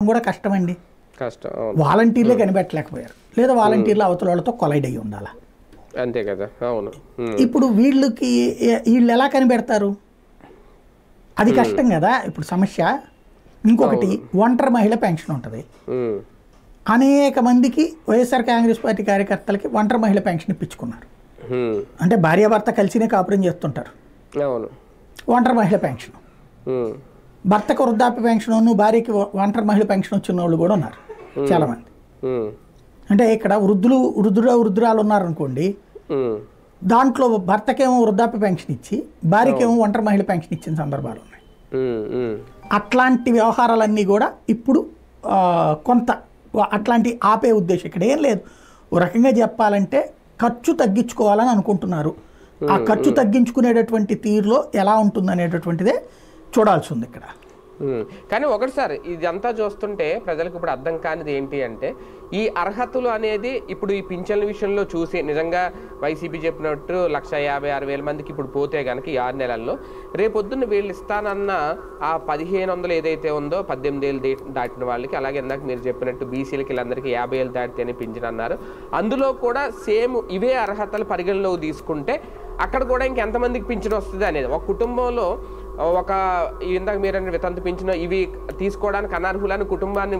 కూడా కష్టమండి. కష్టం. వాలంటీర్లే కనిపెట్టలేకపోయారు, లేదా వాలంటీర్లు అవతల వాళ్ళతో కొలైడ్ అయ్యి ఉండాలా. అంతే కదా. అవును. ఇప్పుడు వీళ్ళు ఎలా కనిపెడతారు, అది కష్టం కదా ఇప్పుడు సమస్య. ఇంకొకటి ఒంటరి మహిళ పెన్షన్ ఉంటుంది. అనేక మందికి వైఎస్ఆర్ కాంగ్రెస్ పార్టీ కార్యకర్తలకి ఒంటరి మహిళ పెన్షన్ ఇప్పించుకున్నారు. అంటే భార్యాభర్త కలిసినే కాపురం చేస్తుంటారు. ఒంటరి మహిళ పెన్షన్, భర్తకు వృద్ధాప్య పెన్షన్, భార్యకి ఒంటరి మహిళ పెన్షన్ వచ్చిన వాళ్ళు కూడా ఉన్నారు చాలామంది. అంటే ఇక్కడ వృద్ధురాలు ఉన్నారనుకోండి, దాంట్లో భర్తకేమో వృద్ధాప్య పెన్షన్ ఇచ్చి భార్యకేమో ఒంటరి మహిళ పెన్షన్ ఇచ్చిన సందర్భాలు ఉన్నాయి. అట్లాంటి వ్యవహారాలన్నీ కూడా ఇప్పుడు కొంత అట్లాంటి ఆపే ఉద్దేశం ఇక్కడ ఏం లేదు. ఓ రకంగా చెప్పాలంటే ఖర్చు తగ్గించుకోవాలని అనుకుంటున్నారు. ఆ ఖర్చు తగ్గించుకునేటటువంటి తీరులో ఎలా ఉంటుంది అనేటటువంటిదే చూడాల్సి ఉంది ఇక్కడ. కానీ ఒకటి సార్, ఇదంతా చూస్తుంటే ప్రజలకు ఇప్పుడు అర్థం కానిది ఏంటి అంటే, ఈ అర్హతలు అనేది ఇప్పుడు ఈ పింఛన్ల విషయంలో చూసి నిజంగా వైసీపీ చెప్పినట్టు 156,000 మందికి ఇప్పుడు పోతే కనుక ఈ 6 నెలల్లో, రేపొద్దున్న వీళ్ళు ఇస్తానన్న ఆ 1,500 ఏదైతే ఉందో 18 ఏళ్ళు దాటిన వాళ్ళకి, అలాగే ఇందాక మీరు చెప్పినట్టు బీసీలకి వీళ్ళందరికీ 50 ఏళ్ళు దాటితేనే పింఛన్ అన్నారు, అందులో కూడా సేమ్ ఇవే అర్హతలు పరిగణలోకి తీసుకుంటే అక్కడ కూడా ఇంకెంతమందికి పింఛన్ వస్తుంది అనేది, ఒక కుటుంబంలో ఇందాక మీరు వితంతు పింఛన్ ఇవి తీసుకోవడానికి అనర్హులని కుటుంబాన్ని